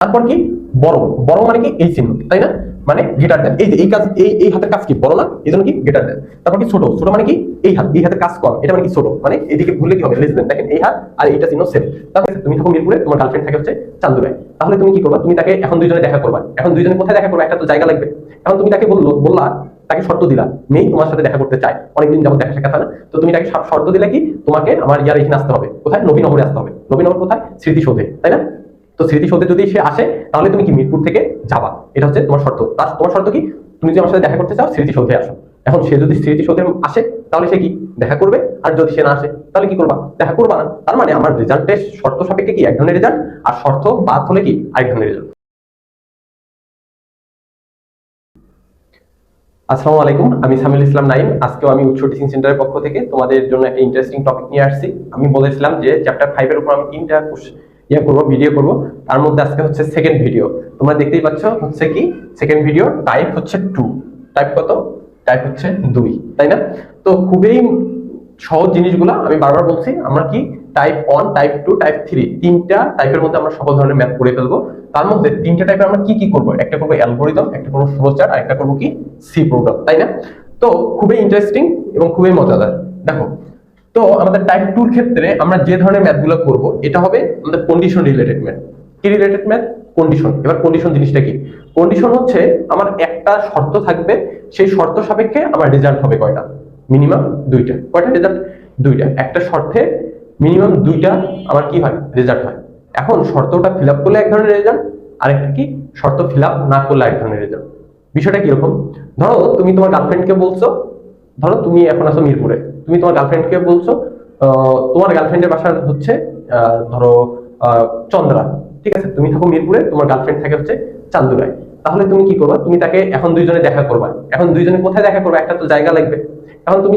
তারপর কি বড়, বড় মানে কি এই চিহ্ন, তাই না? মানে গ্রেটার দেন, এই যে এই কাজ, এই হাতের কাজ কি বড় না, এই জন্য কি গ্রেটার দেন। তারপর কি ছোট, ছোট মানে কি এই হাত, এই হাতের কাজ কম, এটা মানে কি ছোট, মানে এদিকে ভুললে কি হবে লেস দেন। দেখেন এই হাত আর এইটা চিহ্ন সেম। তারপর তুমি থাকো মিরপুরে, তোমার গার্লফ্রেন্ড থাকে হচ্ছে চান্দুরায়, তাহলে তুমি কি করবা? তুমি তাকে এখন দুইজনে দেখা করবা। এখন দুইজনে কোথায় দেখা করবা? একটা তো জায়গা লাগবে। এখন তুমি তাকে বললা, তাকে শর্ত দিলা, মেয়ে তোমার সাথে দেখা করতে চায়, অনেকদিন যাবত দেখা সাক্ষাৎ হয় না, তো তুমি তাকে শর্ত দিলে কি তোমাকে আমার ইয়ার এখানে আসতে হবে, কোথায়? নবীনগরে আসতে হবে। নবীনগর কোথায়? স্মৃতিসৌধে, তাই না? তো স্মৃতিসৌধে যদি সে আসে তাহলে তুমি কি মিরপুর থেকে যাবা, এটা হচ্ছে তোমার শর্ত। তার তোমার শর্ত কি? তুমি যদি আমার সাথে দেখা করতে চাও স্মৃতিসৌধে আসো। এখন সে যদি স্মৃতিসৌধে আসে তাহলে সে কি দেখা করবে, আর যদি সে না আসে তাহলে কি করবা? দেখা করবা না। তার মানে আমার রেজাল্টের শর্ত সাপেক্ষে কি এক ধরনের রেজাল্ট, আর শর্ত বাদ হলে কি আরেক ধরনের রেজাল্ট। আসসালামু আলাইকুম, আমি সামিউল ইসলাম নাইম। আজকেও আমি উৎস টিচিং সেন্টারের পক্ষ থেকে তোমাদের জন্য একটা ইন্টারেস্টিং টপিক নিয়ে আসছি। আমি বলেছিলাম যে চ্যাপ্টার 5 এর উপর আমি 3টা করবো, ভিডিও করব। তার মধ্যে আজকে হচ্ছে সেকেন্ড ভিডিও। তোমরা দেখতেই পাচ্ছ হচ্ছে কি সেকেন্ড ভিডিও, টাইপ হচ্ছে 2। টাইপ কত? টাইপ হচ্ছে 2, তাই না? তো খুবই সহজ জিনিসগুলো আমি বারবার বলছি, আমরা কি টাইপ 1, টাইপ 2, টাইপ 3, তিনটা টাইপের মধ্যে আমরা সকল ধরনের ম্যাথ করে ফেলবো। তার মধ্যে তিনটা টাইপে আমরা কি কি করব? একটা করবো অ্যালগরিদম, একটা করবো ফ্লোচার্ট, আর একটা করবো কি সি প্রোগ্রাম, তাই না? তো খুবই ইন্টারেস্টিং এবং খুবই মজাদার। দেখো, তো আমাদের টাইপ 2 এর ক্ষেত্রে আমরা যে ধরনের ম্যাথগুলো করব এটা হবে আমাদের কন্ডিশন রিলেটেড ম্যাথ। কি রিলেটেড ম্যাথ? কন্ডিশন। এবার কন্ডিশন জিনিসটা কি? কন্ডিশন হচ্ছে আমার একটা শর্ত থাকবে, সেই শর্ত সাপেক্ষে আমার রেজাল্ট হবে কয়টা? মিনিমাম দুইটা। কয়টা রেজাল্ট? দুইটা। একটা শর্তে মিনিমাম দুইটা আমার কি হয়? রেজাল্ট হয়। এখন শর্তটা ফিল আপ করলে এক ধরনের রেজাল্ট, আরেকটা কি শর্ত ফিল আপ না করলে এক ধরনের রেজাল্ট। বিষয়টা কিরকম? ধরো তুমি তোমার গার্লফ্রেন্ডকে বলছো, ধরো তুমি এখন আছো মিরপুরে, তুমি তোমার গার্লফ্রেন্ডকে বলছো, তোমার গার্লফ্রেন্ডের বাসা হচ্ছে ধরো চন্দ্রা, ঠিক আছে? তুমি থাকো মিরপুরে, তোমার গার্লফ্রেন্ড থাকে হচ্ছে চান্দুরায়। তাহলে তুমি কি করবা? তুমি তাকে এখন দুইজনে দেখা করবা। এখন দুইজনে কোথায় দেখা করবা? একটা তো জায়গা লাগবে। এখন তুমি